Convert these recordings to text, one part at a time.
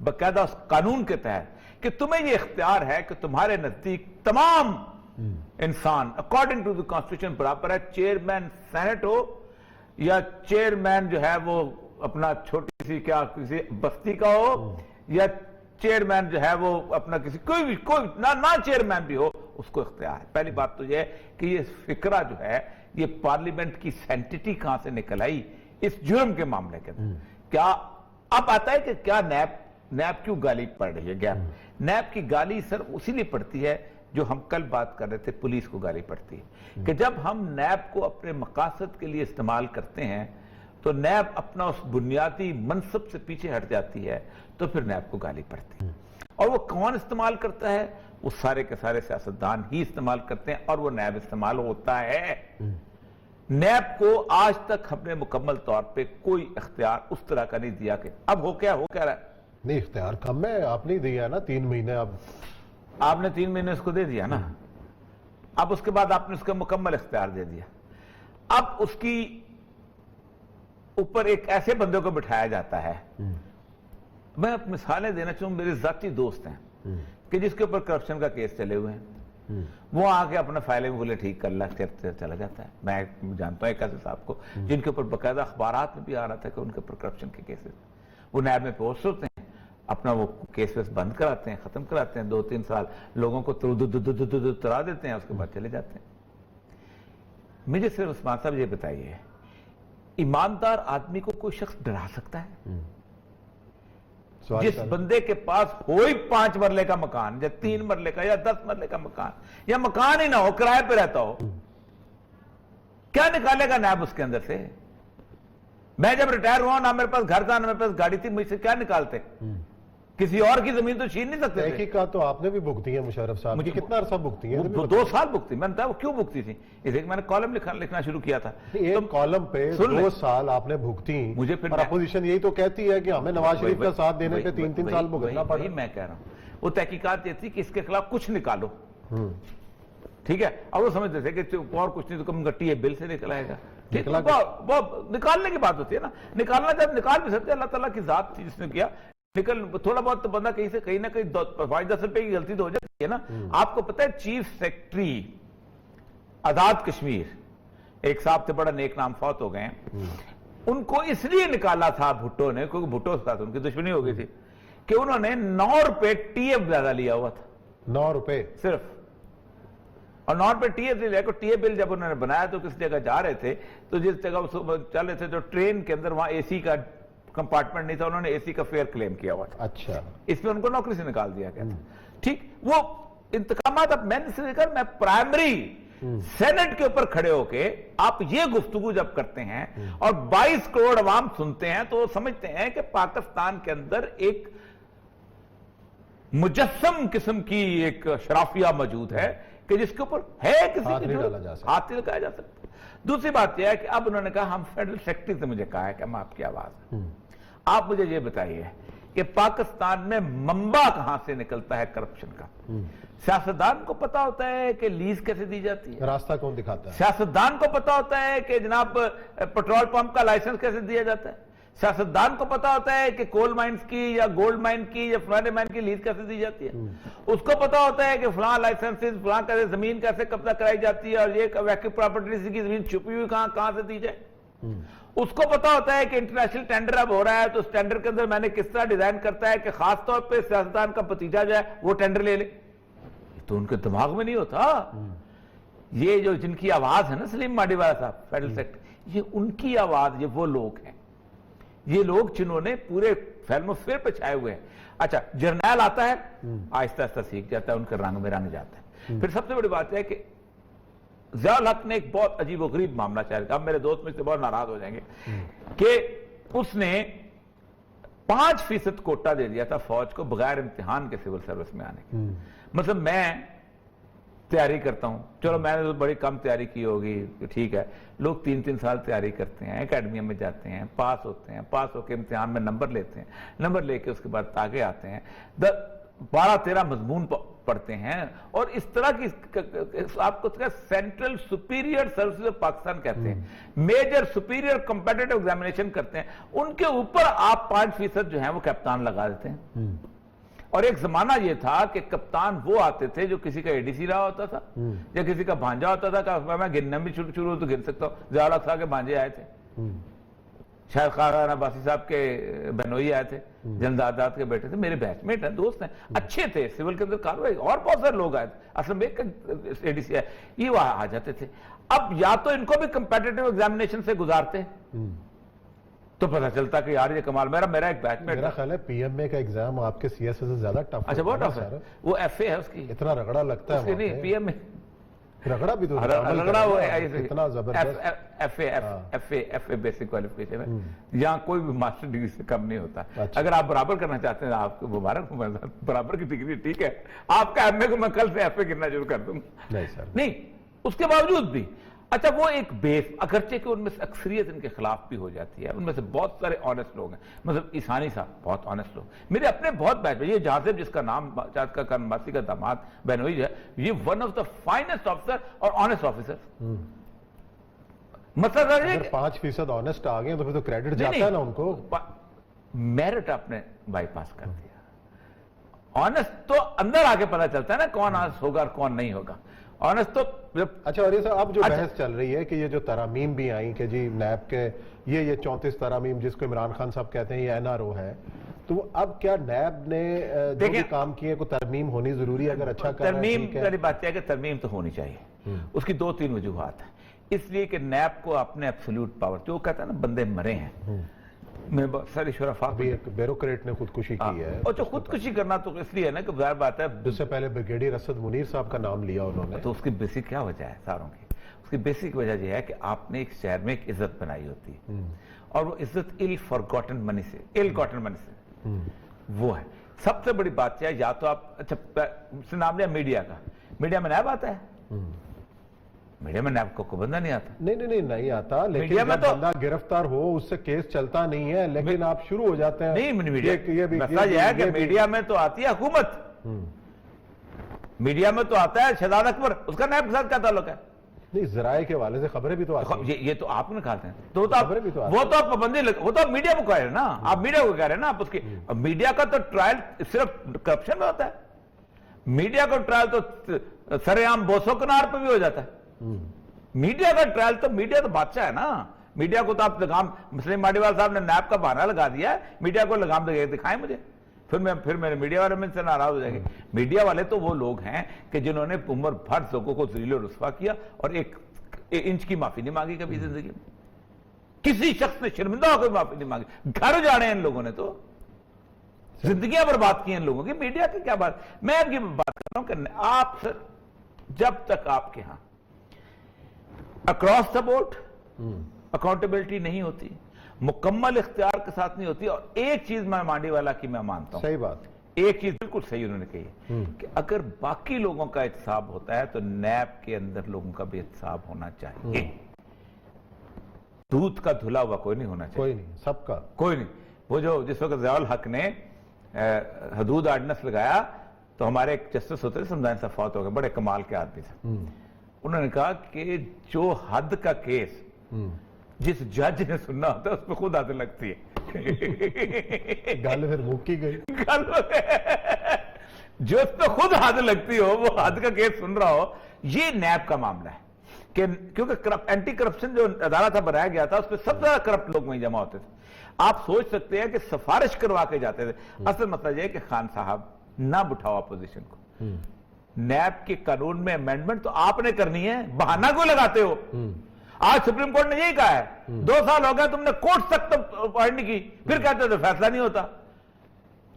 باقاعدہ اس قانون کے تحت کہ تمہیں یہ اختیار ہے کہ تمہارے نزدیک تمام انسان اکارڈنگ ٹو دی کانسٹیٹیوشن برابر ہے، چیئرمین سینٹ ہو یا چیئرمین جو ہے وہ اپنا چھوٹی سی کیا کسی بستی کا ہو، یا چیئرمین جو ہے وہ اپنا کسی کوئی نہ چیئرمین بھی ہو، اس کو اختیار ہے۔ پہلی بات تو یہ ہے کہ یہ فکرہ جو ہے یہ پارلیمنٹ کی سینٹیٹی کہاں سے نکل آئی اس جرم کے معاملے کے اندر؟ کیا اب آتا ہے کہ کیا نیب کیوں گالی پڑ رہی ہے؟ نیب کی گالی صرف اسی لیے پڑتی ہے جو ہم کل بات کر رہے تھے، پولیس کو گالی پڑتی ہے کہ جب ہم نیب کو اپنے مقاصد کے لیے استعمال کرتے ہیں تو نیب اپنا اس بنیادی منصب سے پیچھے ہٹ جاتی ہے، تو پھر نیب کو گالی پڑتی ہے۔ اور وہ کون استعمال کرتا ہے؟ وہ سارے کے سارے سیاستدان ہی استعمال کرتے ہیں، اور وہ نیب استعمال ہوتا ہے۔ نیب کو آج تک ہم نے مکمل طور پہ کوئی اختیار اس طرح کا نہیں دیا کہ اب ہو کیا رہا ہے؟ نہیں، اختیار کم ہے، آپ نہیں دیا نا 3 مہینے، اب آپ نے 3 مہینے اس کو دے دیا نا، اب اس کے بعد آپ نے اس کا مکمل اختیار دے دیا۔ اب اس کی اوپر ایک ایسے بندے کو بٹھایا جاتا ہے، میں اب مثالیں دینا چاہوں، میرے ذاتی دوست ہیں کہ جس کے اوپر کرپشن کا کیس چلے ہوئے ہیں، وہ آ کے اپنا فائلیں بولے ٹھیک کر چلا جاتا ہے۔ میں جانتا ہوں ایک ایسے صاحب کو جن کے اوپر باقاعدہ اخبارات میں بھی آ رہا تھا کہ ان کے اوپر کرپشن کے کیسز، وہ نیب میں پوسٹ ہوتے ہیں، اپنا وہ کیس ویس بند کراتے ہیں، ختم کراتے ہیں، 2-3 سال لوگوں کو ترا دیتے ہیں، اس کے بعد چلے جاتے ہیں۔ مجھے صرف عثمان صاحب یہ بتائیے، ایماندار آدمی کو کوئی شخص ڈرا سکتا ہے؟ جس بندے کے پاس ہوئی 5 مرلے کا مکان یا 3 مرلے کا یا 10 مرلے کا مکان یا مکان ہی نہ ہو، کرائے پہ رہتا ہو، کیا نکالے گا نیب اس کے اندر سے؟ میں جب ریٹائر ہوا نہ میرے پاس گھر تھا نہ میرے پاس گاڑی تھی، مجھ سے کیا نکالتے؟ کسی اور کی زمین تو چھین نہیں سکتے تھے۔ تحقیقات تو آپ نے بھی بھگتی ہیں مشرف صاحب، مجھے کتنا عرصہ بھگتی ہیں؟ 2 سال بھگتی۔ میں نے بتایا وہ کیوں بھگتی تھی، اس لیے کہ میں نے کالم لکھنا شروع کیا تھا۔ ایک کالم پہ 2 سال آپ نے بھگتی، اور اپوزیشن یہی تو کہتی ہے کہ ہمیں نواز شریف کا ساتھ دینے پہ 3 سال بھگتنا پڑا۔ وہی میں کہہ رہا ہوں، وہ تحقیقات یہ تھی کہ اس کے خلاف کچھ نکالو، ٹھیک ہے، اور وہ سمجھتے تھے کہ اور کچھ نہیں تو کم گٹی ہے بل سے نکل آئے گا، نکالنے کی بات ہوتی ہے نا، نکالنا جب نکال بھی سکتے، اللہ تعالیٰ کی ذات تھی جس نے کیا، تھوڑا بہت تو بندہ کہیں سے کہیں نہ کہیں 5-10 روپے کی غلطی تو ہو جاتی ہے نا۔ آپ کو پتہ ہے چیف سیکرٹری آزاد کشمیر ایک صاحب تھے، بڑا نیک نام، فوت ہو گئے ہیں، ان کو اس لیے نکالا تھا بھٹو نے، کیونکہ بھٹو کے ساتھ ان کی دشمنی ہو گئی تھی، کہ انہوں نے 9 روپے ٹی ایف زیادہ لیا ہوا تھا، 9 روپے صرف، اور 9 روپے ٹی ایف لیا کو ٹی ایف بل جب انہوں نے بنایا تو کس جگہ جا رہے تھے، تو جس جگہ چل رہے تھے تو ٹرین کے اندر وہاں اے سی کا کمپارٹمنٹ نہیں تھا، انہوں نے اے سی کا فیئر کلیم کیا ہوا تھا، اچھا، اس میں ان کو نوکری سے نکال دیا گیا تھا۔ ٹھیک، وہ انتقامات اب میں نے سے کر میں پرائمری سینٹ کے اوپر کھڑے ہو کے آپ یہ گفتگو جب کرتے ہیں اور 22 کروڑ عوام سنتے ہیں تو وہ سمجھتے ہیں کہ پاکستان کے اندر ایک مجسم قسم کی ایک شرافیہ موجود ہے کہ جس کے اوپر ہے کسی ہاتھ نہیں ڈالا جا سکتا، ہاتھ نہیں لگایا جا سکتا۔ دوسری بات یہ ہے کہ اب انہوں نے کہا ہم فیڈرل سیکرٹری سے مجھے کہا ہے کہ ہم آپ کی آواز، آپ مجھے یہ بتائیے کہ پاکستان میں منبع کہاں سے نکلتا ہے کرپشن کا؟ سیاستدان کو پتا ہوتا ہے کہ لیز کیسے دی جاتی ہے؟ راستہ کون دکھاتا ہے؟ سیاستدان کو پتا ہوتا ہے کہ جناب پیٹرول پمپ کا لائسنس کیسے دیا جاتا ہے؟ سیاستدان کو پتا ہوتا ہے کہ کول مائنز کی یا گولڈ مائن کی یا فلانے مائن کی لیز کیسے دی جاتی ہے؟ اس کو پتا ہوتا ہے کہ فلاں لائسنس فلاں کیسے زمین کیسے قبضہ کرائی جاتی ہے اور یہ ویکیو پراپرٹی کی زمین چھپی ہوئی کہاں سے دی جائے؟ اس کو پتا ہوتا ہے کہ انٹرنیشنل ٹینڈر اب ہو رہا ہے تو اس ٹینڈر کے اندر میں نے کس طرح ڈیزائن کرتا ہے کہ خاص طور پہ سیاستدان کا بھتیجا جو ہے وہ ٹینڈر لے لے، تو ان کے دماغ میں نہیں ہوتا۔ یہ جو جن کی آواز ہے نا سلیم ماڈی والا صاحب فیڈرل سیکرٹری، یہ ان کی آواز، یہ وہ لوگ ہیں، یہ لوگ جنہوں نے پورے فیلموسفیئر پہ چھائے ہوئے ہیں۔ اچھا، جرنیل آتا ہے آہستہ آہستہ سیکھ جاتا ہے، ان کے رنگ میں رنگ جاتا ہے۔ پھر سب سے بڑی بات ہے کہ ضیاء الحق نے ایک بہت عجیب و غریب معاملہ شائع کیا، اب میرے دوست مجھ سے بہت ناراض ہو جائیں گے، کہ اس نے 5% کوٹا دے دیا تھا فوج کو بغیر امتحان کے سول سروس میں آنے کے۔ مطلب میں تیاری کرتا ہوں، چلو میں نے تو بڑی کم تیاری کی ہوگی، ٹھیک ہے، لوگ 3 سال تیاری کرتے ہیں، اکیڈمی میں جاتے ہیں، پاس ہوتے ہیں، پاس ہو کے امتحان میں نمبر لیتے ہیں، نمبر لے کے اس کے بعد آگے آتے ہیں، 12-13 مضمون پڑھتے ہیں اور اس طرح کی آپ کو central superior services of Pakistan کہتے ہیں, میجر سپیریئر کمپیٹیٹو ایگزامینیشن کرتے ہیں, ان کے اوپر آپ 5% جو ہیں وہ کپتان لگا دیتے ہیں. اور ایک زمانہ یہ تھا کہ کپتان وہ آتے تھے جو کسی کا ADC رہا ہوتا تھا یا کسی کا بھانجا ہوتا تھا کہ میں گننا بھی شروع تو گن سکتا ہوں. ضیاء الحق صاحب کے بھانجے آئے تھے, شاید خان عباسی صاحب کے بہنوئی آئے تھے, جنزادات کے بیٹے تھے, میرے بیچ میٹ ہیں, دوست ہیں, اچھے تھے, سول کے اندر کاروائی, اور بہت سارے لوگ آئے تھے. اصل میں ایک ADC ہے, یہ وہاں آ جاتے تھے. اب یا تو ان کو بھی کمپیٹیٹو ایگزامینیشن سے گزارتے تو پتہ چلتا کہ یار یہ کمال. میرا ایک بیچ میٹ, میرا خیال ہے PMA کا ایگزام آپ کے CS سے زیادہ ٹف. اچھا بہت ٹف ہے, وہ FA ہے اس کی, اتنا رگڑا لگتا ہے. نہیں PMA رگڑا بھی تو رگڑا وہ اتنا زبردست. FA بیسک کوالیفیکیشن ہے, یہاں کوئی بھی ماسٹر ڈگری سے کم نہیں ہوتا. اگر آپ برابر کرنا چاہتے ہیں آپ کو مبارک ہوں, برابر کی ڈگری ٹھیک ہے, آپ کا MA کو میں کل سے FA گرنا شروع کر دوں. نہیں, اس کے باوجود بھی اچھا وہ ایک بیس, اگرچہ کہ ان میں سے اکثریت ان کے خلاف بھی ہو جاتی ہے, ان میں سے بہت سارے آنیسٹ لوگ ہیں, مطلب عیسانی صاحب بہت آنیسٹ لوگ, میرے اپنے بہت بیچ میں, یہ جازب جس کا نام کا کنماسی کا داماد بہنوئی ہے, یہ one of the finest officer اور آنیسٹ آفیسر. مطلب اگر 5% آنیسٹ آ گئے تو پھر تو کریڈٹ جاتا ہے نا ان کو. میرٹ آپ نے بائی پاس کر دیا. آنیسٹ تو اندر آگے پتا چلتا ہے نا کون آنیسٹ ہوگا اور کون نہیں ہوگا. آنیسٹ تو اچھا. اور یہ صاحب اب جو بحث چل رہی ہے کہ یہ جو ترامیم بھی آئیں کہ جی نیب کے یہ 34 ترامیم جس کو عمران خان صاحب کہتے ہیں یہ NRO ہے, تو اب کیا نیب نے جو بھی کام کیے کو ترمیم ہونی ضروری ہے اگر اچھا کر رہا ہے؟ ترمیم والی بات ہے کہ ترمیم تو ہونی چاہیے. اس کی 2-3 وجوہات ہیں. اس لیے کہ نیب کو اپنے ایبسولوٹ پاور, جو کہتا ہے نا بندے مرے ہیں, میں بہت ساری شرفاء ابھی ایک بیوروکریٹ نے خودکشی کی ہے, اور جو خودکشی کرنا تو اس لیے ہے نا کہ ظاہر بات ہے, اس سے پہلے بریگیڈیئر اسد منیر صاحب کا نام لیا انہوں نے. تو اس کی بیسک کیا وجہ ہے ساروں کی؟ اس کی بیسک وجہ یہ ہے کہ آپ نے ایک شہر میں ایک عزت بنائی ہوتی ہے, اور وہ عزت ill gotten money سے وہ ہے. سب سے بڑی بات ہے, یا تو آپ اچھا نام لیا میڈیا کا, میڈیا میں نیب آتا ہے, میڈیا میں نیب کو بندہ نہیں آتا. نہیں آتا, لیکن جب بندہ گرفتار ہو اس سے کیس چلتا نہیں ہے, لیکن آپ شروع ہو جاتے ہیں. نہیں, مسئلہ یہ ہے کہ میڈیا میں تو آتی ہے حکومت, میڈیا میں تو آتا ہے شہزاد اکبر, اس کا نیب کے ساتھ کیا تعلق ہے؟ نہیں, ذرائع کے حوالے سے خبریں بھی تو آتی ہیں. یہ تو آپ نکالتے ہیں, تو وہ تو آپ پابندی, وہ تو میڈیا کو کہہ رہے ہیں نا, آپ میڈیا کو کہہ رہے ہیں نا. آپ اس کی میڈیا کا تو ٹرائل صرف کرپشن میں ہوتا ہے, میڈیا کا ٹرائل تو سر عام بوسو کنار پہ بھی ہو جاتا ہے. میڈیا کا ٹرائل تو, میڈیا تو بادشاہ ہے نا. میڈیا کو تو آپ لگام, مسلم ماڈیوال صاحب نے نیب کا بہانہ لگا دیا ہے, میڈیا کو لگام دکھائیں مجھے, پھر میرے میڈیا والے میں سے ناراض ہو جائیں گے. میڈیا والے تو وہ لوگ ہیں کہ جنہوں نے عمر بھر لوگوں کو ذلیل و رسوا کیا اور ایک انچ کی معافی نہیں مانگی کبھی زندگی میں. کسی شخص نے شرمندہ ہو کے معافی نہیں مانگی. گھر جانے ہیں ان لوگوں نے تو زندگیاں برباد کی ہیں ان لوگوں کی. میڈیا کی کیا بات, میں اب یہ بات کر رہا ہوں کہ آپ سر جب تک آپ کے ہاں اکراس دا بورڈ اکاؤنٹیبلٹی نہیں ہوتی, مکمل اختیار کے ساتھ نہیں ہوتی. اور ایک چیز میں مانڈی والا کی میں مانتا ہوں, صحیح بات, ایک چیز بالکل صحیح انہوں نے کہی کہ اگر باقی لوگوں کا احتساب ہوتا ہے تو نیب کے اندر لوگوں کا بھی احتساب ہونا چاہیے. دودھ کا دھلا ہوا کوئی نہیں ہونا چاہیے, کوئی نہیں, سب کا کوئی نہیں. وہ جو جس وقت ضیاء الحق نے حدود آرڈیننس لگایا تو ہمارے ایک جسٹس ہوتے تھے, سمدان صاحب فوت ہو گئے, بڑے کمال کے آدمی تھے. انہوں نے کہا کہ جو حد کا کیس جس جج نے سننا ہوتا ہے اس پہ خود حد لگتی ہے. گل پھر مکی گئی, جو اس پہ خود حد لگتی ہو وہ حد کا کیس سن رہا ہو. یہ نیب کا معاملہ ہے کہ کیونکہ اینٹی کرپشن جو ادارہ تھا بنایا گیا تھا اس پہ سب سے زیادہ کرپٹ لوگ وہیں جمع ہوتے تھے. آپ سوچ سکتے ہیں کہ سفارش کروا کے جاتے تھے. اصل مسئلہ یہ ہے کہ خان صاحب نہ بٹھاؤ اپوزیشن کو. نیب کے قانون میں امینڈمنٹ تو آپ نے کرنی ہے, بہانہ کو لگاتے ہو. آج سپریم کورٹ نے یہی کہا ہے, 2 سال ہو گیا تم نے کورٹ تک تو اپوائنٹ کی, پھر کہتے تو فیصلہ نہیں ہوتا.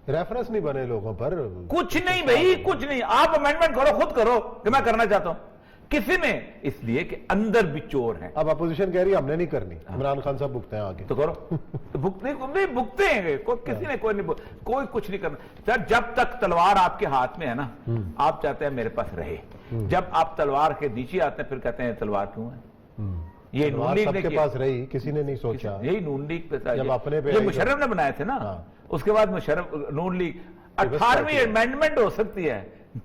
ریفرنس نہیں بنے لوگوں پر, کچھ نہیں بھائی, کچھ نہیں. آپ امینڈمنٹ کرو, خود کرو کہ میں کرنا چاہتا ہوں. کسی نے, اس لیے کہ اندر بھی چور ہیں. اب اپوزیشن کہہ رہی ہے ہم نے نہیں کرنی, عمران خان صاحب بھگتے ہیں آگے تو کرو. بھگتے ہیں کسی نے, کوئی کچھ نہیں کرنا. سر جب تک تلوار آپ کے ہاتھ میں ہے نا, آپ چاہتے ہیں میرے پاس رہے. جب آپ تلوار کے نیچے آتے ہیں پھر کہتے ہیں تلوار کیوں ہے. یہ نون لیگ کے پاس رہی, کسی نے نہیں سوچا. یہی نون لیگ پہ تھا, جب اپنے یہ مشرف نے بنائے تھے نا. اس کے بعد مشرف, نون لیگ 18ویں امینڈمنٹ ہو سکتی ہے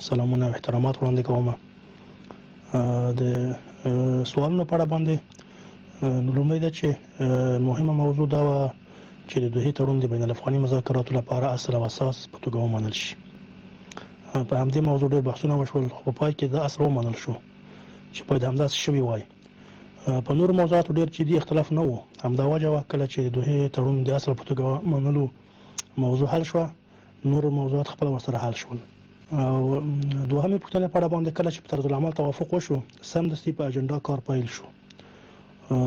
سلامونه او احترامات وړاندې کوم. د سوالونو په اړه باندې لومړی دا چې مهمه موضوع دا و چې د دوه تړون د بین الافغاني مذاکراتو لپاره اصل او اساس په توګه ومنل شي. په همدې موضوع ډېر بحثونه وشول، خو په پای کې دا اصل ومنل شو چې باید همداسې شوي وای. په نورو موضوعاتو ډېر جدي اختلاف نه و. همدا وجه وه کله چې د دوه تړون د اصل په توګه منلو موضوع حل شوه، نور موضوعات خپل ورسره حل شول. او دوهمه پوښتنه په اړه باندې کله چې په طرز العمل توافق وشو، سمدستي په اجنډا کار پیل شو.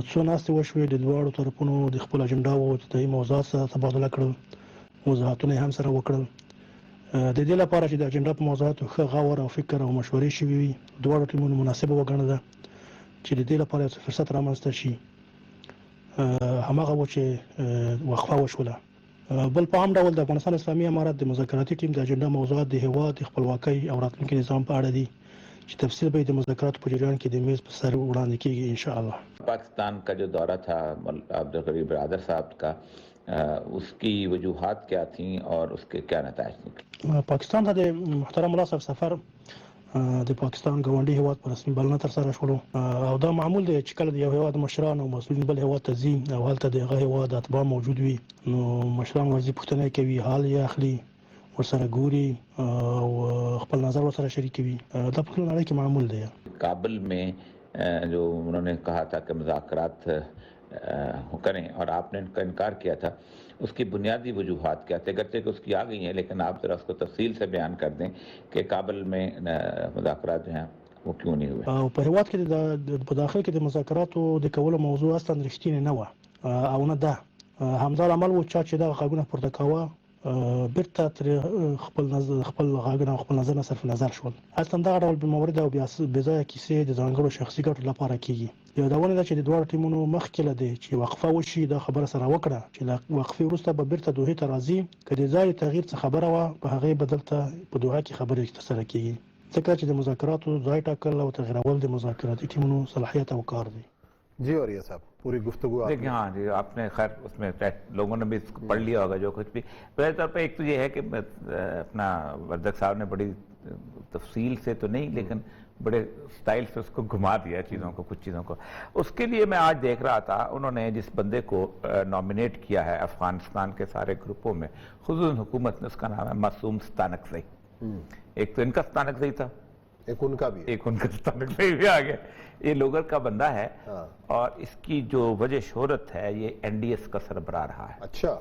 څو ناستې وشوې، د دواړو طرفونو د خپل اجنډا او د موضوعات سره تبادله کړل، وضاحتونه هم سره وکړل. د دې لپاره چې د اجنډا په موضوعاتو ښه غور او فکر او مشورې شوي وي، دواړو ټیمونو مناسبه وګڼله چې د دې لپاره یو فرصت رامنځته شي. هماغه و چې وقفه وشوله. بل په عام ډول د افغانستان اسلامي امارت د مذاکراتي ټیم د اجنډا موضوعات د هیواد د خپلواکۍ او راتلونکي نظام په اړه دي چې تفصیل به د مذاکراتو په جریان کې د میز پر سر وړاندې کیږي ان شاء الله. پاکستان کا جو دورہ تھا عبدالقریب برادر صاحب کا، اس کی وجوہات کیا تھیں اور اس کے کیا نتائج نکلے؟ پاکستان ته د محترم ملا صاحب سفر د پاکستان ګاونډي هیواد پر رسمي بلنه ترسره شولو، او دا معمول دی چې کله د یو هیواد مشران او مسؤلین بل هیواد ته ځي او هلته د هغه هیواد اتباع موجود وي، نو مشران ورځي پوښتنه کوي، حال یې اخلي، ورسره ګوري او خپل نظر ورسره شریکوي. دا په ټول نړۍ کې معمول دی. کابل میں جو انہوں نے کہا تھا کہ مذاکرات کریں اور آپ نے ان کا انکار کیا تھا، اس کی بنیادی وجوہات کیا تھے؟ اگرچہ کہ اس کی آ گئی ہیں، لیکن آپ ذرا اس کو تفصیل سے بیان کر دیں کہ کابل میں مذاکرات جو ہیں وہ کیوں نہیں ہوئے. په هیواد کې په داخل کې د مذاکراتو د کولو موضوع اصلا رښتینې نه وه او نه ده. همدا عمل و چې دغه غږونه پورته کاوه، بیرته تر خپل غږونه او خپل نظر نه صرف نظر شول. اصلا دغه ډول موارد او بې ځایه کیسې د ځانګړو شخصي ګټو لپاره کیږي. یادونه ده چې د دواړو ټیمونو مخکې له دې چې وقفه وشي، دا خبره سره وکړه چې له وقفې وروسته به بیرته دوحې ته راځي. که د ځای تغییر څه خبره وه، په هغې بدل ته په دوحه کې خبرې ترسره کیږي، ځکه چې د مذاکراتو ځای ټاکل او تغیرول د مذاکراتي ټیمونو صلاحیت او کار دی. جی اور یہ صاحب پوری گفتگو دیکھیں، ہاں جی، آپ نے خیر اس میں لوگوں نے بھی اس کو پڑھ لیا ہوگا جو کچھ بھی. پہلے طور پہ ایک تو یہ ہے کہ اپنا وردک صاحب نے بڑی تفصیل سے تو نہیں لیکن بڑے سٹائل سے اس کو گھما دیا چیزوں کو، کچھ چیزوں کو. اس کے لیے میں آج دیکھ رہا تھا، انہوں نے جس بندے کو نامینیٹ کیا ہے افغانستان کے سارے گروپوں میں، خصوصاً حکومت نے، اس کا نام ہے معصوم ستانکزئی. ایک تو ان کا ستانکزئی تھا، ایک ان کا بھی ستانکزئی بھی آ گیا. یہ لوگر کا بندہ ہے اور اس کی جو وجہ شہرت ہے یہ NDS کا سربراہ رہا ہے. اچھا.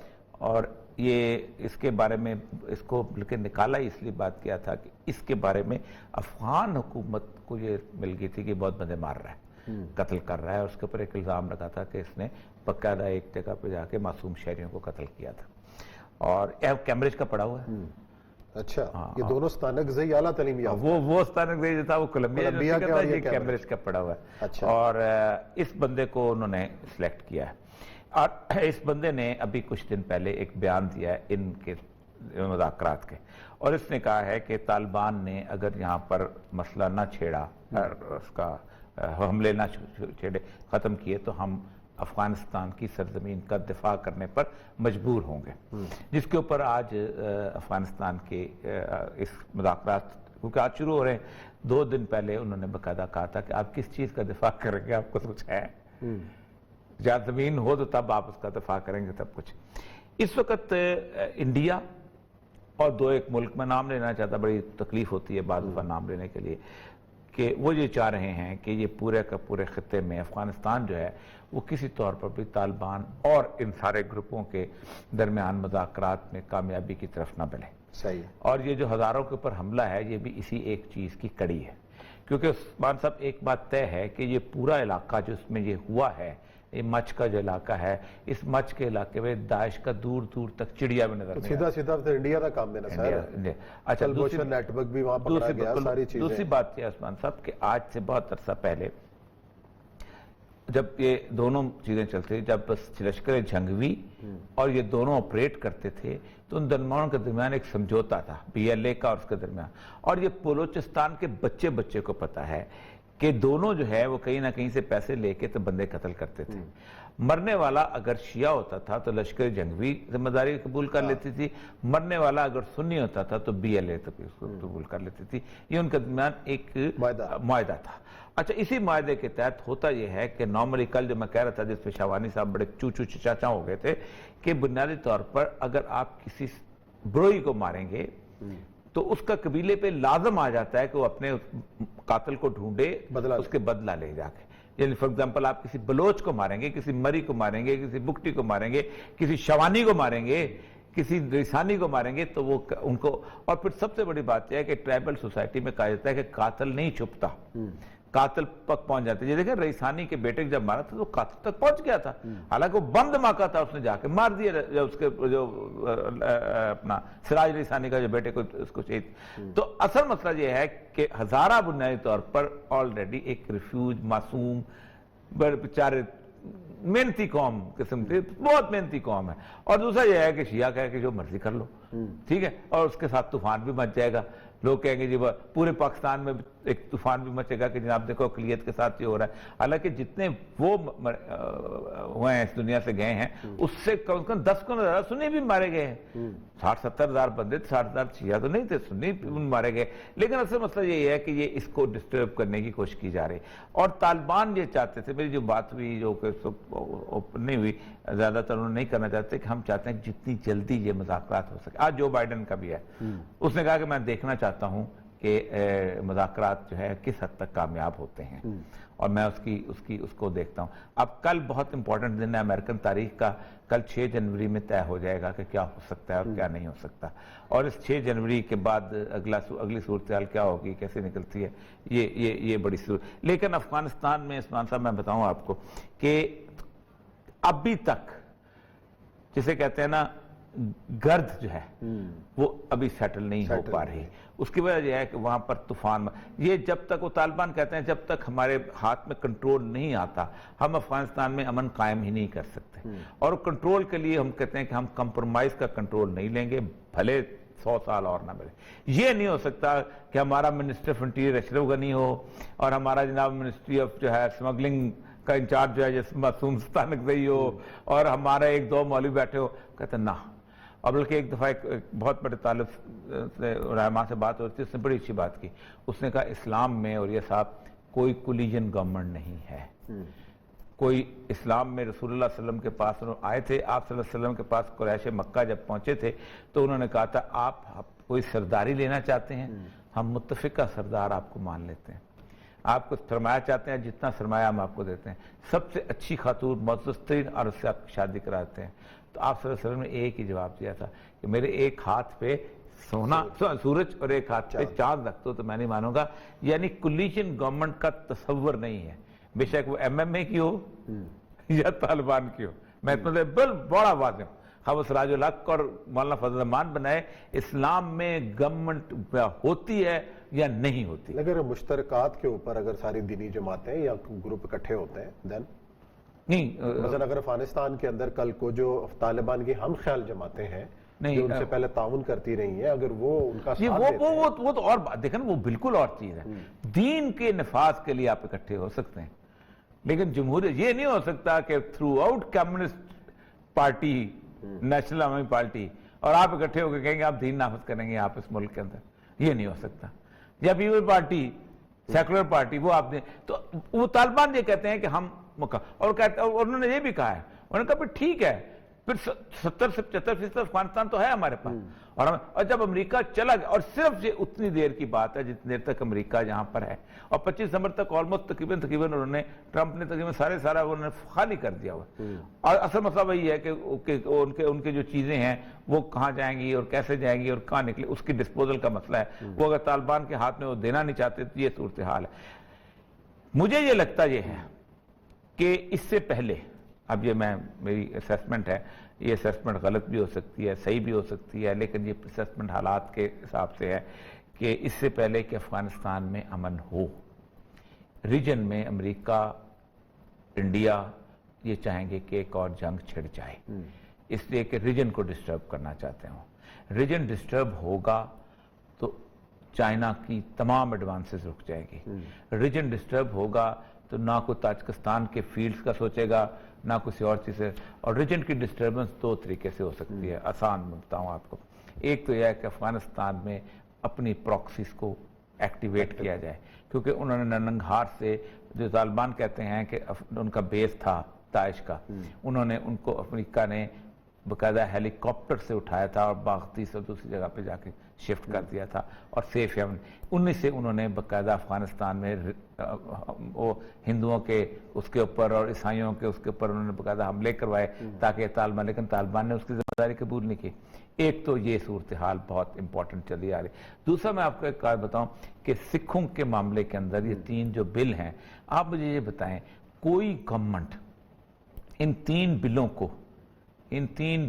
اور یہ اس کے بارے میں اس کو بلکہ نکالا ہی اس لیے بات کیا تھا کہ اس کے بارے میں افغان حکومت کو یہ مل گئی تھی کہ بہت بندے مار رہا ہے، قتل کر رہا ہے، اور اس کے اوپر ایک الزام لگا تھا کہ اس نے باقاعدہ ایک جگہ پہ جا کے معصوم شہریوں کو قتل کیا تھا. اور کیمبرج کا پڑھا ہوا ہے. اچھا، یہ دونوں ستانکزئی اعلیٰ تعلیم یافتہ، وہ ستانکزئی جو تھا وہ کولمبیا کا تھا، یہ کیمبرج کا پڑھا ہوا ہے. اور اس بندے کو انہوں نے سلیکٹ کیا ہے. اور اس بندے نے ابھی کچھ دن پہلے ایک بیان دیا ہے ان کے مذاکرات کے، اور اس نے کہا ہے کہ طالبان نے اگر یہاں پر مسئلہ نہ چھیڑا، اس کا حملے نہ چھیڑے، ختم کیے، تو ہم افغانستان کی سرزمین کا دفاع کرنے پر مجبور ہوں گے. جس کے اوپر آج افغانستان کے اس مذاکرات کیونکہ آج شروع ہو رہے ہیں. 2 دن پہلے انہوں نے باقاعدہ کہا تھا کہ آپ کس چیز کا دفاع کریں گے, آپ کو کچھ ہے, جہاں زمین ہو تو تب آپ اس کا دفاع کریں گے تب کچھ. اس وقت انڈیا اور 2-1 ملک, میں نام لینا چاہتا, بڑی تکلیف ہوتی ہے بعض دفعہ نام لینے کے لیے, کہ وہ یہ چاہ رہے ہیں کہ یہ پورے کا پورے خطے میں افغانستان جو ہے وہ کسی طور پر بھی طالبان اور ان سارے گروپوں کے درمیان مذاکرات میں کامیابی کی طرف نہ بڑھے. صحیح. اور یہ جو ہزاروں کے اوپر حملہ ہے یہ بھی اسی ایک چیز کی کڑی ہے, کیونکہ عثمان صاحب ایک بات طے ہے کہ یہ پورا علاقہ جس میں یہ ہوا ہے, یہ مچ کا جو علاقہ ہے, اس مچ کے علاقے میں داعش کا دور دور تک چڑیا بھی نظر نہیں. سیدھا تو انڈیا کا کام دینا سر. اچھا, نیٹ ورک بھی وہاں پکڑا گیا, ساری چیزیں. دوسری بات یہ عثمان صاحب کہ آج سے بہت عرصہ پہلے جب یہ دونوں چیزیں چلتی, جب لشکر جھنگوی اور یہ دونوں آپریٹ کرتے تھے تو ان دونوں کے درمیان ایک سمجھوتا تھا, PLA کا اور اس کے درمیان. اور یہ بلوچستان کے بچے کو پتا ہے کہ دونوں جو ہے وہ کہیں نہ کہیں سے پیسے لے کے تو بندے قتل کرتے تھے. مرنے والا اگر شیعہ ہوتا تھا تو لشکر جنگوی ذمہ داری قبول کر لیتی تھی, مرنے والا اگر سنی ہوتا تھا تو BLA تو قبول کر لیتی تھی. یہ ان کے درمیان ایک معاہدہ تھا. اچھا, اسی معاہدے کے تحت ہوتا یہ ہے کہ نارملی کل جو میں کہہ رہا تھا جس پہ شاوانی صاحب بڑے چوچو چچاچا ہو گئے تھے, کہ بنیادی طور پر اگر آپ کسی بروئی کو ماریں گے تو اس کا قبیلے پہ لازم آ جاتا ہے کہ وہ اپنے قاتل کو ڈھونڈے, اس کے بدلہ لے جا کے. یعنی فار ایگزامپل آپ کسی بلوچ کو ماریں گے, کسی مری کو ماریں گے, کسی بکٹی کو ماریں گے, کسی شوانی کو ماریں گے, کسی ریسانی کو ماریں گے تو وہ ان کو. اور پھر سب سے بڑی بات یہ ہے کہ ٹرائبل سوسائٹی میں کہا جاتا ہے کہ قاتل نہیں چھپتا, قاتل تک پہنچ جاتے. یہ دیکھیں ریسانی کے بیٹے جب مارا تھا تو قاتل تک پہنچ گیا تھا, حالانکہ وہ بم دھماکہ تھا, اس نے جا کے مار دیا اس کے جو اپنا سراج ریسانی کا جو بیٹے کو اس کو شہید. تو اصل مسئلہ یہ ہے کہ ہزارہ بنیادی طور پر آلریڈی ایک ریفیوج معصوم بیچارے محنتی قوم قسم کی, بہت محنتی قوم ہے. اور دوسرا یہ ہے کہ شیعہ کہے کہ جو مرضی کر لو, ٹھیک ہے, اور اس کے ساتھ طوفان بھی مچ جائے گا. لوگ کہیں گے جی پورے پاکستان میں ایک طوفان بھی مچے گا کہ جناب دیکھو اقلیت کے ساتھ یہ ہو رہا ہے. حالانکہ جتنے وہ ہوئے ہیں اس دنیا سے گئے ہیں اس سے کم سے کم 10 کو زیادہ سنی بھی مارے گئے ہیں. 60-70 ہزار بندے, 60 ہزار شیعہ تو نہیں تھے, سنی مارے گئے. لیکن اصل مسئلہ یہ ہے کہ یہ اس کو ڈسٹرب کرنے کی کوشش کی جا رہی. اور طالبان یہ چاہتے تھے, میری جو بات ہوئی جو کہ نہیں ہوئی, زیادہ تر انہوں نے نہیں کرنا چاہتے, کہ ہم چاہتے ہیں جتنی جلدی یہ مذاکرات ہو سکے. آج جو بائیڈن کا بھی ہے, اس نے کہا کہ میں دیکھنا چاہتا ہوں کہ مذاکرات جو ہے کس حد تک کامیاب ہوتے ہیں, اور میں اس کو دیکھتا ہوں. اب کل بہت امپورٹنٹ دن ہے امریکن تاریخ کا, کل 6 جنوری میں طے ہو جائے گا کہ کیا ہو سکتا ہے اور کیا نہیں ہو سکتا. اور اس 6 جنوری کے بعد اگلی صورتحال کیا ہوگی, کیسے نکلتی ہے, یہ بڑی صورت. لیکن افغانستان میں عثمان صاحب میں بتاؤں آپ کو کہ ابھی تک جسے کہتے ہیں نا گرد جو ہے وہ ابھی سیٹل نہیں ہو پا رہی. اس کی وجہ یہ ہے کہ وہاں پر طوفان, یہ جب تک وہ طالبان کہتے ہیں جب تک ہمارے ہاتھ میں کنٹرول نہیں آتا ہم افغانستان میں امن قائم ہی نہیں کر سکتے. اور کنٹرول کے لیے ہم کہتے ہیں کہ ہم کمپرومائز کا کنٹرول نہیں لیں گے, بھلے 100 سال اور نہ ملے. یہ نہیں ہو سکتا کہ ہمارا minister of interior Ashraf Ghani ہو اور ہمارا جناب منسٹری آف جو ہے اسمگلنگ کا انچارج جو ہے جس معصوم ستانکزئی ہو اور ہمارا 1-2 مولوی بیٹھے ہو. کہتے ہیں نہ. اور بلکہ ایک دفعہ ایک بہت بڑے طالب سے رہنما سے بات ہوتی ہے, اس نے بڑی اچھی بات کی. اس نے کہا اسلام میں, اور یہ صاحب, کوئی کولیجن گورنمنٹ نہیں ہے. کوئی اسلام میں رسول اللہ صلی اللہ علیہ وسلم کے پاس آئے تھے, آپ صلی اللہ علیہ وسلم کے پاس قریش مکہ جب پہنچے تھے تو انہوں نے کہا تھا آپ کوئی سرداری لینا چاہتے ہیں, ہم متفقہ سردار آپ کو مان لیتے ہیں. آپ کو سرمایہ چاہتے ہیں, جتنا سرمایہ ہم آپ کو دیتے ہیں. سب سے اچھی خاتون معزز ترین اور اس سے آپ کی شادی کراتے ہیں. تو آپ صلی اللہ علیہ وسلم نے ایک ہی جواب دیا تھا کہ میرے ایک ہاتھ پہ سورج اور ایک ہاتھ پہ چاند رکھ دو تو میں نہیں مانوں گا. یعنی کولیشن گورنمنٹ کا تصور نہیں ہے, بے شک وہ MMA کی ہو یا طالبان کی ہو. میں بڑا واضح ہوں, ہم سراج الحق اور مولانا فضل الرحمان بنائے, اسلام میں گورنمنٹ ہوتی ہے یا نہیں ہوتی. اگر مشترکات کے اوپر اگر ساری دینی جماعتیں یا گروپ اکٹھے ہوتے ہیں دین نہیں, مثلا اگر افغانستان کے اندر کل کو جو طالبان کی ہم خیال جماعتیں ہیں جو ان سے پہلے تعاون کرتی رہی ہیں, اگر وہ ان کا ساتھ دیتے ہیں, وہ تو اور بات دیکھیں نا, وہ بالکل اور چیز ہے. دین کے نفاذ کے لیے آپ اکٹھے ہو سکتے ہیں, لیکن جمہوریت یہ نہیں ہو سکتا کہ through out communist party, national عوامی پارٹی, اور آپ اکٹھے ہو کے کہیں گے آپ دین نافذ کریں گے آپ اس ملک کے اندر. یہ نہیں ہو سکتا. یا پیپل پارٹی, سیکولر پارٹی, وہ آپ نے, تو وہ طالبان یہ کہتے ہیں کہ ہم اور انہوں نے یہ بھی کہا ہے, انہوں نے کہا پھر ٹھیک ہے, پھر 70 سے 75% افغانستان تو ہے ہمارے پاس, اور جب امریکہ چلا گیا, اور صرف یہ اتنی دیر کی بات ہے جتنی دیر تک امریکہ یہاں پر ہے, اور 25 دسمبر تک آلموسٹ تقریباً انہوں نے, ٹرمپ نے تقریباً سارا انہوں نے خالی کر دیا ہوا, اور اصل مسئلہ وہی ہے کہ ان کے جو چیزیں ہیں وہ کہاں جائیں گی اور کیسے جائیں گی اور کہاں نکلے, اس کی ڈسپوزل کا مسئلہ ہے, وہ اگر طالبان کے ہاتھ میں وہ دینا نہیں چاہتے تو یہ صورتحال ہے. مجھے یہ لگتا یہ ہے کہ اس سے پہلے, اب یہ میری اسیسمنٹ ہے, یہ اسیسمنٹ غلط بھی ہو سکتی ہے, صحیح بھی ہو سکتی ہے, لیکن یہ اسیسمنٹ حالات کے حساب سے ہے کہ اس سے پہلے کہ افغانستان میں امن ہو, ریجن میں امریکہ, انڈیا یہ چاہیں گے کہ ایک اور جنگ چھڑ جائے, اس لیے کہ ریجن کو ڈسٹرب کرنا چاہتے ہوں. ریجن ڈسٹرب ہوگا تو چائنا کی تمام ایڈوانسز رک جائے گی, ریجن ڈسٹرب ہوگا تو نہ کوئی تاجکستان کے فیلڈز کا سوچے گا, نہ کسی اور چیز سے, اور ریجن کی ڈسٹربنس دو طریقے سے ہو سکتی ہے, آسان میں بتاؤں آپ کو. ایک تو یہ ہے کہ افغانستان میں اپنی پراکسیز کو ایکٹیویٹ کیا جائے, کیونکہ انہوں نے ننگہار سے, جو طالبان کہتے ہیں کہ ان کا بیس تھا داعش کا, انہوں نے ان کو امریکہ نے باقاعدہ ہیلی کاپٹر سے اٹھایا تھا اور باغتی سے دوسری جگہ پہ جا کے شفٹ کر دیا تھا, اور سیف یمن, انہیں سے انہوں نے باقاعدہ افغانستان میں وہ ہندوؤں کے اس کے اوپر اور عیسائیوں کے اس کے اوپر انہوں نے باقاعدہ حملے کروائے تاکہ طالبان, لیکن طالبان نے اس کی ذمہ داری قبول نہیں کی. ایک تو یہ صورتحال بہت امپورٹنٹ چلی آ رہی. دوسرا میں آپ کو ایک بات بتاؤں کہ سکھوں کے معاملے کے اندر یہ 3 جو بل ہیں, آپ مجھے یہ بتائیں کوئی گورنمنٹ ان 3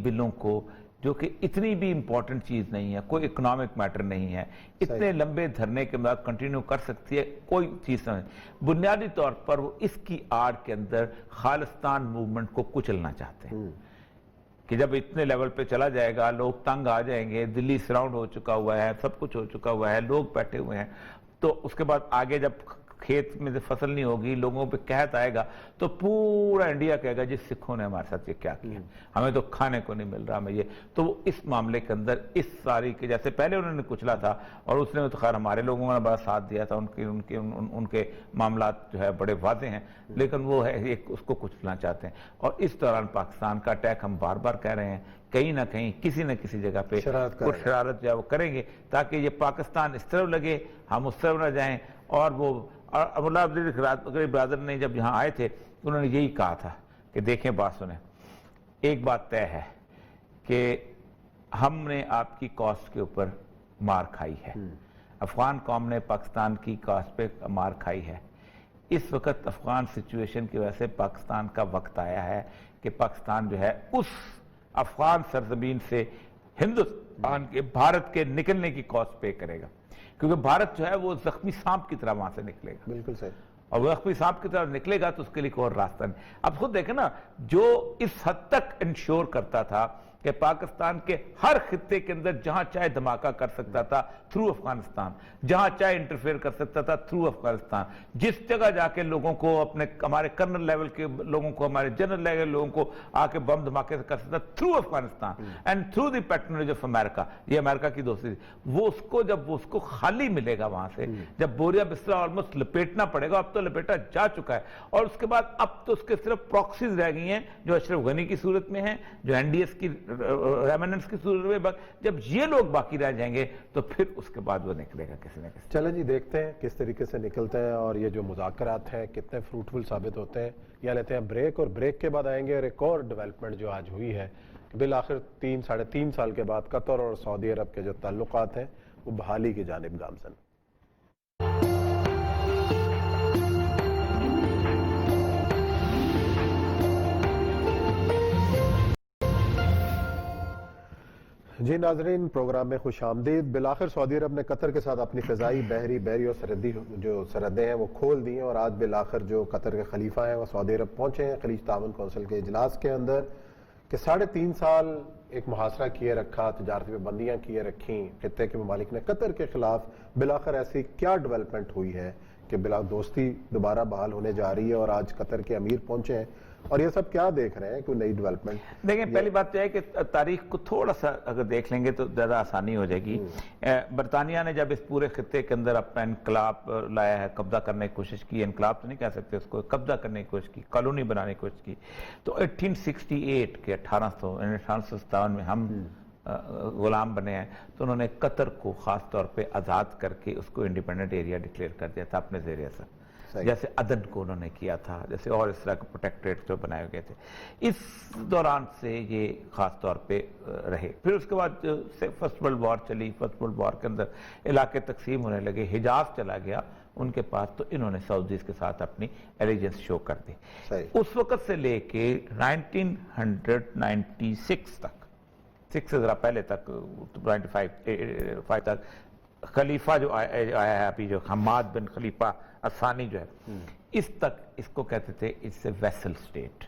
بلوں کو جو کہ اتنی بھی امپورٹنٹ چیز نہیں ہے, کوئی اکنامک میٹر نہیں ہے, اتنے لمبے دھرنے کے بعد کنٹینیو کر سکتی ہے, کوئی چیز نہیں. بنیادی طور پر وہ اس کی آڑ کے اندر خالصتان موومنٹ کو کچلنا چاہتے ہیں کہ جب اتنے لیول پہ چلا جائے گا, لوگ تنگ آ جائیں گے, دلی سراؤنڈ ہو چکا ہوا ہے, سب کچھ ہو چکا ہوا ہے, لوگ بیٹھے ہوئے ہیں, تو اس کے بعد آگے جب کھیت میں فصل نہیں ہوگی, لوگوں پہ قحط آئے گا, تو پورا انڈیا کہے گا جی سکھوں نے ہمارے ساتھ یہ کیا کیا, ہمیں تو کھانے کو نہیں مل رہا, ہمیں یہ. تو وہ اس معاملے کے اندر اس ساری کے, جیسے پہلے انہوں نے کچلا تھا, اور اس نے تو خیر ہمارے لوگوں نے بڑا ساتھ دیا تھا, ان کے معاملات جو ہے بڑے واضح ہیں, لیکن وہ ہے ایک اس کو کچلنا چاہتے ہیں. اور اس دوران پاکستان کا اٹیک ہم بار بار کہہ رہے ہیں, کہیں نہ کہیں کسی نہ کسی جگہ پہ کچھ شرارت جو ہے وہ کریں گے, تاکہ یہ پاکستان اس طرف لگے, ہم اس طرف نہ جائیں. اور وہ مولا عبدالغنی برادر نے جب یہاں آئے تھے انہوں نے یہی کہا تھا کہ دیکھیں بات سنیں, ایک بات طے ہے کہ ہم نے آپ کی کاسٹ کے اوپر مار کھائی ہے, افغان قوم نے پاکستان کی کاسٹ پہ مار کھائی ہے. اس وقت افغان سچویشن کی وجہ سے پاکستان کا وقت آیا ہے کہ پاکستان جو ہے اس افغان سرزمین سے ہندوستان کے, بھارت کے نکلنے کی کاسٹ پے کرے گا, کیونکہ بھارت جو ہے وہ زخمی سانپ کی طرح وہاں سے نکلے گا. بالکل صحیح. اور وہ زخمی سانپ کی طرح نکلے گا تو اس کے لیے کوئی اور راستہ نہیں. اب خود دیکھیں نا, جو اس حد تک انشور کرتا تھا کہ پاکستان کے ہر خطے کے اندر جہاں چاہے دھماکہ کر سکتا تھا تھرو افغانستان, جہاں چاہے انٹرفیئر کر سکتا تھا تھرو افغانستان, جس جگہ جا کے لوگوں کو اپنے, ہمارے کرنل لیول کے لوگوں کو, ہمارے جنرل لیول لوگوں کو آ کے بم دھماکے کر سکتا through Afghanistan and through the پیٹرنیج of America. یہ امریکہ کی دوسری, وہ اس کو جب وہ اس کو خالی ملے گا وہاں سے, جب بوریا بستر آلموسٹ لپیٹنا پڑے گا, اب تو لپیٹا جا چکا ہے, اور اس کے بعد اب تو اس کے صرف پراکسیز رہ گئی ہیں جو اشرف غنی کی صورت میں ہیں, جو این ڈی ایس کی ریمننس کی صورت میں. جب یہ لوگ باقی رہ جائیں گے تو پھر اس کے بعد وہ نکلے گا کسی نہ کسی. چلیں جی دیکھتے ہیں کس طریقے سے نکلتے ہیں, اور یہ جو مذاکرات ہیں کتنے فروٹفل ثابت ہوتے ہیں. یا لیتے ہیں بریک, اور بریک کے بعد آئیں گے اور ایک اور ڈیولپمنٹ جو آج ہوئی ہے, بالآخر 3-3.5 سال کے بعد قطر اور سعودی عرب کے جو تعلقات ہیں وہ بحالی کی جانب گامزن. جی ناظرین, پروگرام میں خوش آمدید. بالآخر سعودی عرب نے قطر کے ساتھ اپنی فضائی, بحری اور سرحدی جو سرحدیں ہیں وہ کھول دی ہیں, اور آج بالآخر جو قطر کے خلیفہ ہیں وہ سعودی عرب پہنچے ہیں خلیج تعاون کونسل کے اجلاس کے اندر, کہ 3.5 سال ایک محاصرہ کیے رکھا, تجارتی پابندیاں کیے رکھیں خطے کے ممالک نے قطر کے خلاف. بالآخر ایسی کیا ڈیولپمنٹ ہوئی ہے کہ دوستی دوبارہ بحال ہونے جا رہی ہے, اور آج قطر کے امیر پہنچے ہیں. اور یہ سب کیا دیکھ رہے ہیں کوئی نئی ڈیولپمنٹ؟ دیکھیں پہلی بات تو ہے کہ تاریخ کو تھوڑا سا اگر دیکھ لیں گے تو زیادہ آسانی ہو جائے گی. برطانیہ نے جب اس پورے خطے کے اندر اپنا انقلاب لایا ہے, قبضہ کرنے کی کوشش کی, انقلاب تو نہیں کہہ سکتے اس کو, قبضہ کرنے کی کوشش کی, کالونی بنانے کی کوشش کی, تو 1868 کے 1857 میں ہم غلام بنے ہیں, تو انہوں نے قطر کو خاص طور پہ آزاد کر کے اس کو انڈیپینڈنٹ ایریا ڈکلیئر کر دیا تھا اپنے زیر اثر, جیسے عدن کو انہوں نے کیا تھا, جیسے اور اس طرح کے پروٹیکٹریٹ جو بنائے گئے تھے. اس دوران سے یہ خاص طور پہ رہے. پھر اس کے بعد فرسٹ ورلڈ وار چلی, فرسٹ ورلڈ وار کے اندر علاقے تقسیم ہونے لگے, حجاز چلا گیا ان کے پاس, تو انہوں نے سعودیز کے ساتھ اپنی ایلیجنس شو کر دی. اس وقت سے لے کے 1996 تک, 6 سے ذرا پہلے تک, 95 تک, خلیفہ جو آیا ہے ابھی, جو حماد بن خلیفہ الثانی جو ہے, اس تک اس کو کہتے تھے اس سے ویسل سٹیٹ.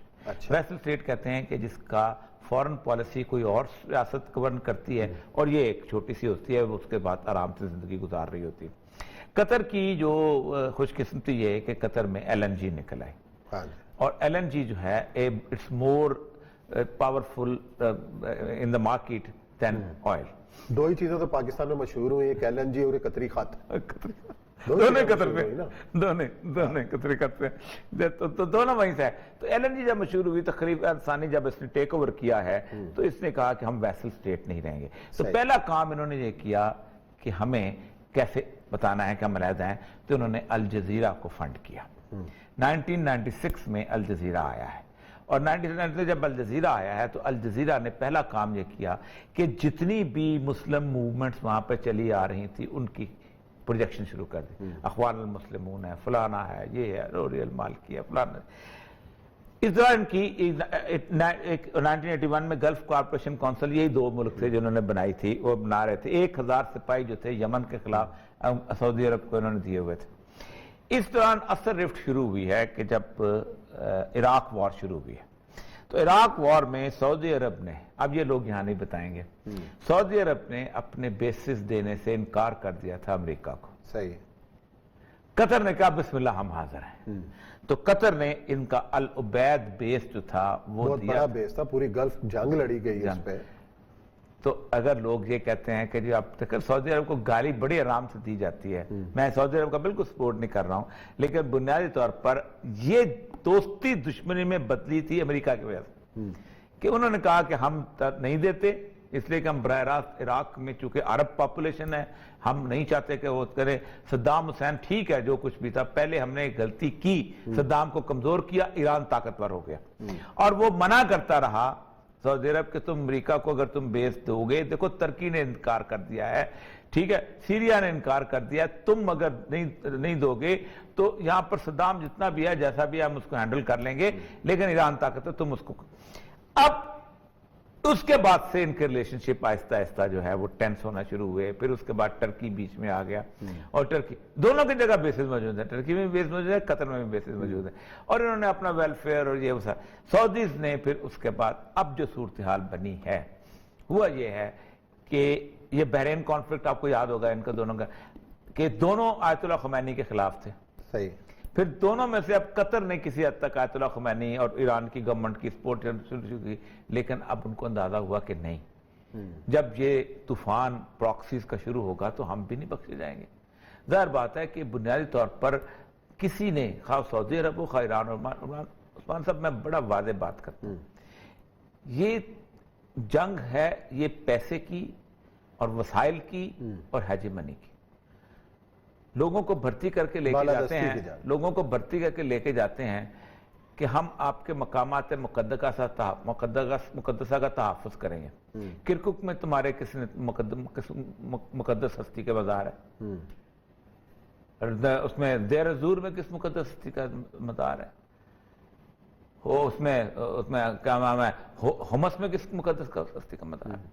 ویسل سٹیٹ کہتے ہیں کہ جس کا فورن پالیسی کوئی اور ریاست گورن کرتی ہے اور یہ ایک چھوٹی سی ہوتی ہے, اس کے بعد آرام سے زندگی گزار رہی ہوتی ہے. قطر کی جو خوش قسمتی یہ ہے کہ قطر میں LNG نکل آئی, اور LNG جو ہے it's more powerful in the market than oil. دو ہی چیزیں تو پاکستان میں مشہور ہوئی, ایک LNG اور ایک قطری خط. دونوں قطر میں, دونوں قطری خط میں, تو دونوں وہیں سے ہے. تو LNG جب مشہور ہوئی تو خلیفہ الثانی جب اس نے ٹیک اوور کیا ہے تو اس نے کہا کہ ہم ویسل سٹیٹ نہیں رہیں گے. تو پہلا کام انہوں نے یہ کیا کہ ہمیں کیسے بتانا ہے کہ ہم علیحدہ ہیں, تو انہوں نے الجزیرہ کو فنڈ کیا. 1996 میں الجزیرہ آیا ہے, اور 1999 جب الجزیرہ آیا ہے تو الجزیرہ نے پہلا کام یہ کیا کہ جتنی بھی مسلم موومنٹس وہاں پہ چلی آ رہی تھی ان کی پروجیکشن شروع کر دی. اخوان المسلمون ہے, فلانا ہے, یہ ہے, روری المالکی ہے, فلانا. اس طرح ان کی 1981 میں گلف کارپوریشن کونسل, یہی دو ملک تھے جنہوں نے بنائی تھی, وہ بنا رہے تھے. 1000 سپاہی جو تھے یمن کے خلاف سعودی عرب کو انہوں نے دیے ہوئے تھے. اس دوران اثر رفٹ شروع ہوئی ہے کہ جب عراق وار شروع ہوئی ہے, تو عراق وار میں سعودی عرب نے, اب یہ لوگ یہاں نہیں بتائیں گے, سعودی عرب نے اپنے بیسز دینے سے انکار کر دیا تھا امریکہ کو. صحیح. قطر نے کہا بسم اللہ ہم حاضر ہیں, تو قطر نے ان کا العبید بیس جو تھا وہ بہت دیا. بڑا بیس تھا, پوری گلف جنگ لڑی گئی اس پہ. تو اگر لوگ یہ کہتے ہیں کہ جی آپ سعودی عرب کو گالی بڑی آرام سے دی جاتی ہے, میں سعودی عرب کا بالکل سپورٹ نہیں کر رہا ہوں, لیکن بنیادی طور پر یہ دوستی دشمنی میں بدلی تھی امریکہ کی وجہ سے, کہ انہوں نے کہا کہ ہم نہیں دیتے, اس لیے کہ ہم براہ راست عراق میں چونکہ عرب پاپولیشن ہے, ہم نہیں چاہتے کہ وہ کرے. صدام حسین ٹھیک ہے جو کچھ بھی تھا, پہلے ہم نے ایک غلطی کی, صدام کو کمزور کیا, ایران طاقتور ہو گیا, اور وہ منع کرتا رہا سعودی عرب کہ تم امریکہ کو اگر تم بیس دو گے, دیکھو ترکی نے انکار کر دیا ہے, ٹھیک ہے, سیریا نے انکار کر دیا, تم اگر نہیں دو گے تو یہاں پر صدام جتنا بھی ہے جیسا بھی ہم اس کو ہینڈل کر لیں گے, لیکن ایران طاقت ہے, تم اس کو. اب اس کے بعد سے ان کے ریلیشن شپ آہستہ آہستہ جو ہے وہ ٹینس ہونا شروع ہوئے. پھر اس کے بعد ٹرکی بیچ میں آ گیا, اور ٹرکی دونوں کی جگہ بیسز موجود ہیں, ٹرکی میں بھی بیس موجود ہے, قطر میں بھی بیسز موجود ہے, اور انہوں نے اپنا ویلفیئر اور یہ سعودیز نے. پھر اس کے بعد اب جو صورتحال بنی ہے ہوا یہ ہے کہ یہ بحرین کانفلکٹ آپ کو یاد ہوگا ان کا دونوں کا, کہ دونوں آیت اللہ خمینی کے خلاف تھے. صحیح. پھر دونوں میں سے اب قطر نے کسی حد تک آیت اللہ خمینی اور ایران کی گورنمنٹ کی سپورٹ شروع کی, لیکن اب ان کو اندازہ ہوا کہ نہیں, جب یہ طوفان پراکسیز کا شروع ہوگا تو ہم بھی نہیں بخشے جائیں گے. ظاہر بات ہے کہ بنیادی طور پر کسی نے, خواہ سعودی عرب ہو خواہ ایران اور عثمان صاحب, میں بڑا واضح بات کرتا ہوں, یہ جنگ ہے یہ پیسے کی اور وسائل کی اور ہیجمنی کی. لوگوں کو بھرتی کر کے لے کے جاتے ہیں, لوگوں کو بھرتی کر کے لے کے جاتے ہیں کہ ہم آپ کے مقامات مقدسہ کا تحفظ کریں گے. کرکک میں تمہارے کس مقدس ہستی کے مزار ہے, اس میں دیر زور میں کس مقدس ہستی کا مزار ہے, اس میں کیا نام ہے, حمص میں کس مقدس ہستی کا مزار ہے.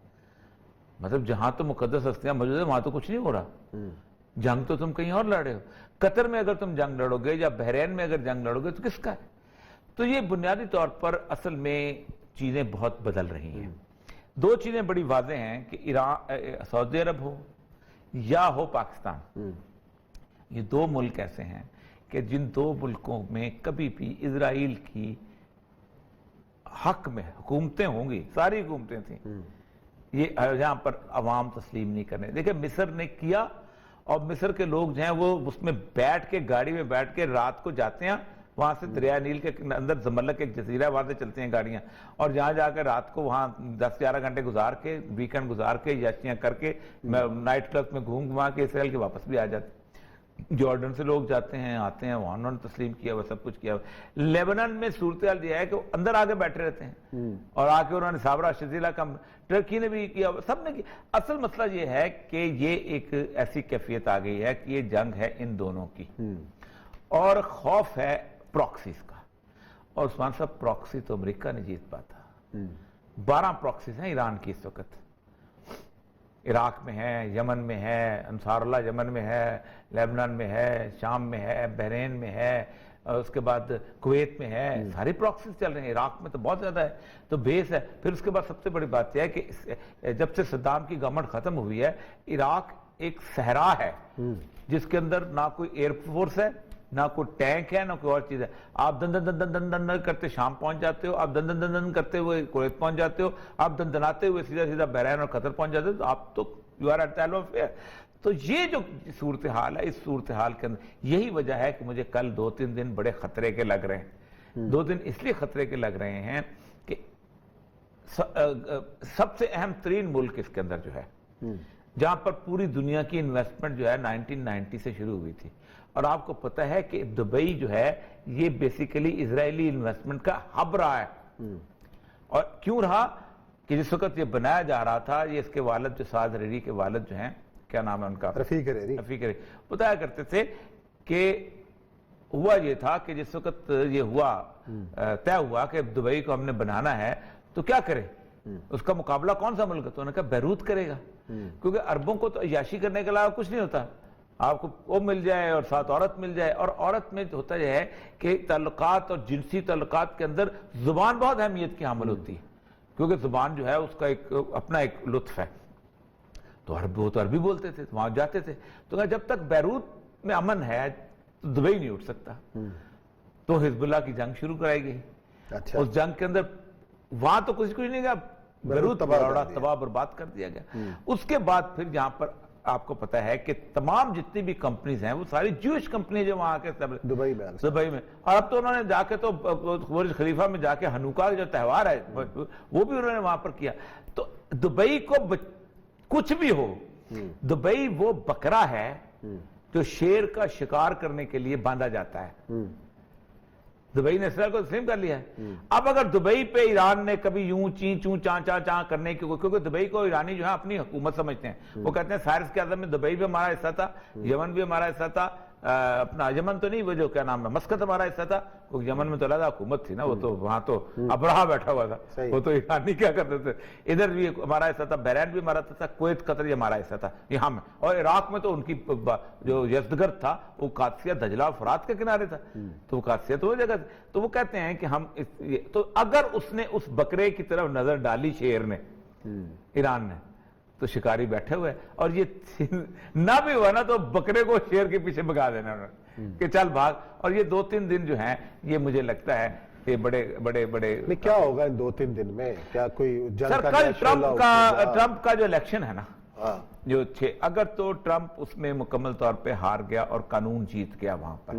مطلب جہاں تو مقدس ہستیاں موجود ہیں وہاں تو کچھ نہیں ہو رہا. جنگ تو تم کہیں اور لڑے ہو. قطر میں اگر تم جنگ لڑو گے یا بحرین میں اگر جنگ لڑو گے تو کس کا ہے؟ تو یہ بنیادی طور پر اصل میں چیزیں بہت بدل رہی ہیں. دو چیزیں بڑی واضح ہیں کہ سعودی عرب ہو یا ہو پاکستان, یہ دو ملک ایسے ہیں کہ جن دو ملکوں میں کبھی بھی اسرائیل کی حق میں حکومتیں ہوں گی، ساری حکومتیں تھیں، یہ یہاں پر عوام تسلیم نہیں کرنے. دیکھیں مصر نے کیا، اور مصر کے لوگ جو ہیں وہ اس میں بیٹھ کے، گاڑی میں بیٹھ کے رات کو جاتے ہیں، وہاں سے دریا نیل کے اندر زملک ایک جزیرہ ہے، وہاں سے چلتے ہیں گاڑیاں، اور جہاں جا کے رات کو وہاں 10-11 گھنٹے گزار کے، ویکنڈ گزار کے، یاشیاں کر کے، نائٹ کلب میں گھوم گھما کے اسرائیل کے واپس بھی آ جاتے ہیں. جارڈن سے لوگ جاتے ہیں، آتے ہیں، وہاں انہوں نے تسلیم کیا ہوا، سب کچھ کیا ہوا. لیبنان میں صورتحال یہ ہے کہ وہ اندر آگے بیٹھے رہتے ہیں، اور آ کے انہوں نے صابرہ شزیلہ کا، ٹرکی نے بھی کیا، سب نے کیا. اصل مسئلہ یہ ہے کہ یہ ایک ایسی کیفیت آ گئی ہے کہ یہ جنگ ہے ان دونوں کی، اور خوف ہے پراکسیز کا. اور عثمان صاحب پراکسی تو امریکہ نے جیت پاتا. 12 پراکسیز ہیں ایران کی اس وقت، عراق میں ہے، یمن میں ہے، انصار اللہ یمن میں ہے، لیبنان میں ہے، شام میں ہے، بحرین میں ہے، اور اس کے بعد کویت میں ہے. ساری پراکسیز چل رہے ہیں. عراق میں تو بہت زیادہ ہے، تو بیس ہے. پھر اس کے بعد سب سے بڑی بات یہ ہے کہ جب سے صدام کی گورنمنٹ ختم ہوئی ہے، عراق ایک صحرا ہے جس کے اندر نہ کوئی ایئر فورس ہے، نہ کوئی ٹینک ہے، نہ کوئی اور چیز ہے. آپ دن دن دن دن دن دن کرتے شام پہنچ جاتے ہو، آپ دن دن دن دن کرتے ہوئے کویت پہنچ جاتے ہو، آپ دن دناتے ہوئے سیدھا سیدھا بحرین اور قطر پہنچ جاتے ہو. تو آپ تو you are at the end of fair. تو یہ جو صورتحال ہے، اس صورتحال کے اندر یہی وجہ ہے کہ مجھے کل 2-3 دن بڑے خطرے کے لگ رہے ہیں. 2 دن اس لیے خطرے کے لگ رہے ہیں کہ سب سے اہم ترین ملک اس کے اندر جو ہے، جہاں پر پوری دنیا کی انویسٹمنٹ جو ہے 1990 سے شروع ہوئی تھی. اور آپ کو پتہ ہے کہ دبئی جو ہے یہ بیسیکلی اسرائیلی انویسٹمنٹ کا ہب رہا ہے. اور کیوں رہا کہ جس وقت یہ بنایا جا رہا تھا، یہ اس کے والد جو سعد حریری کے والد جو ہیں، کیا نام ہے ان کا، رفیق حریری، بتایا کرتے تھے کہ ہوا یہ تھا کہ جس وقت یہ ہوا طے ہوا کہ دبئی کو ہم نے بنانا ہے تو کیا کرے، اس کا مقابلہ کون سا ملک ہے؟ تو انہوں نے کہا بیروت کرے گا، کیونکہ عربوں کو تو عیاشی کرنے کے علاوہ کچھ نہیں ہوتا. آپ کو وہ مل جائے اور ساتھ عورت مل جائے. اور عورت میں ہوتا یہ ہے کہ تعلقات اور جنسی تعلقات کے اندر زبان بہت اہمیت کی حامل ہوتی ہے، کیونکہ زبان جو ہے اس کا ایک اپنا ایک لطف ہے. تو وہ تو عربی بولتے تھے، وہاں جاتے تھے. تو جب تک بیروت میں امن ہے تو دبئی نہیں اٹھ سکتا. تو حزب اللہ کی جنگ شروع کرائی گئی. اس جنگ کے اندر وہاں تو کچھ نہیں گیا، بیروت تباہ برباد کر دیا گیا. اس کے بعد پھر جہاں پر آپ کو پتا ہے کہ تمام جتنی بھی کمپنیز ہیں وہ ساری جوش کمپنی جو وہاں کے دبئی میں. اور اب تو انہوں نے جا کے تو برج خلیفہ میں جا کے ہنوکا جو تہوار ہے وہ بھی انہوں نے وہاں پر کیا. تو دبئی کو کچھ بھی ہو، دبئی وہ بکرا ہے جو شیر کا شکار کرنے کے لیے باندھا جاتا ہے. دبئی نے اسرائیل کو تسلیم کر لیا ہے. اب اگر دبئی پہ ایران نے کبھی یوں چین چوں چاں کرنے کی، کیونکہ دبئی کو ایرانی جو ہے اپنی حکومت سمجھتے ہیں. وہ کہتے ہیں سائرس کے اعظم میں دبئی بھی ہمارا حصہ تھا، یمن بھی ہمارا حصہ تھا، اپنا یمن تو نہیں، وہ جو کیا نام ہے مسقط ہمارا حصہ تھا، کیونکہ یمن میں تو علیحدہ حکومت تھی نا، وہ تو وہاں تو ابرہا بیٹھا ہوا تھا، وہ تو ایرانی کیا کرتے تھے. ادھر بھی ہمارا حصہ تھا، بحرین بھی ہمارا تھا، کویت قطر ہمارا حصہ تھا یہاں میں. اور عراق میں تو ان کی جو یزدگرد تھا وہ قادسیہ دجلہ فرات کے کنارے تھا، تو وہ قادسیہ تو وہ جگہ تھی. تو وہ کہتے ہیں کہ ہم تو اگر اس نے اس بکرے کی طرف نظر ڈالی شیر نے، ایران نے، تو شکاری بیٹھے ہوئے. اور یہ نہ بھی ہوا نا تو بکرے کو شیر کے پیچھے بگا دینا انہوں نے کہ چل بھاگ. اور یہ 2-3 دن جو ہیں یہ مجھے لگتا ہے یہ بڑے کیا ہوگا ان 2-3 دن میں؟ کیا کوئی سر کل ٹرمپ کا جو الیکشن ہے نا، جو اگر تو ٹرمپ اس میں مکمل طور پہ ہار گیا اور قانون جیت گیا وہاں پر،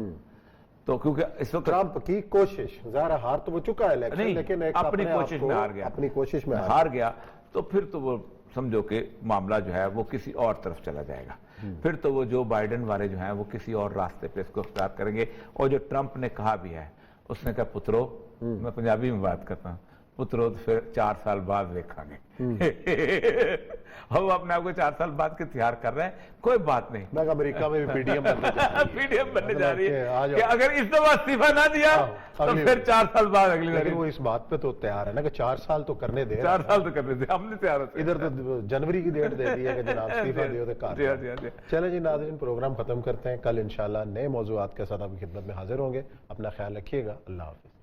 تو کیونکہ اس وقت ٹرمپ کی کوشش ظاہر ہار تو وہ چکا ہے الیکشن، لیکن اپنی کوشش میں ہار گیا، اپنی کوشش میں ہار گیا، تو پھر تو وہ سمجھو کہ معاملہ جو ہے وہ کسی اور طرف چلا جائے گا. پھر تو وہ جو بائیڈن والے جو ہیں وہ کسی اور راستے پہ اس کو اختیار کریں گے. اور جو ٹرمپ نے کہا بھی ہے، اس نے کہا پترو، میں پنجابی میں بات کرتا ہوں، پترو پھر 4 سال بعد دیکھا گے. وہ اپنے آپ کو 4 سال بعد کے تیار کر رہے ہیں، کوئی بات نہیں. میں امریکہ میں بھی پی ڈی ایم بننے جا رہی ہے کہ اگر اس دفعہ استعفیٰ نہ دیا تو پھر 4 سال بعد اگلی بار. وہ اس بات پہ تو تیار ہے نا کہ 4 سال تو کرنے دے، 4 سال تو کرنے دے، ہم نے تیار ہوتے. ادھر تو جنوری کی ڈیٹ دے دی ہے کہ جناب استعفیٰ دیو تو کار. چلیں جی ناظرین، پروگرام ختم کرتے ہیں. کل انشاءاللہ نئے موضوعات کے ساتھ آپ کی خدمت میں حاضر ہوں گے. اپنا خیال رکھیے گا. اللہ حافظ.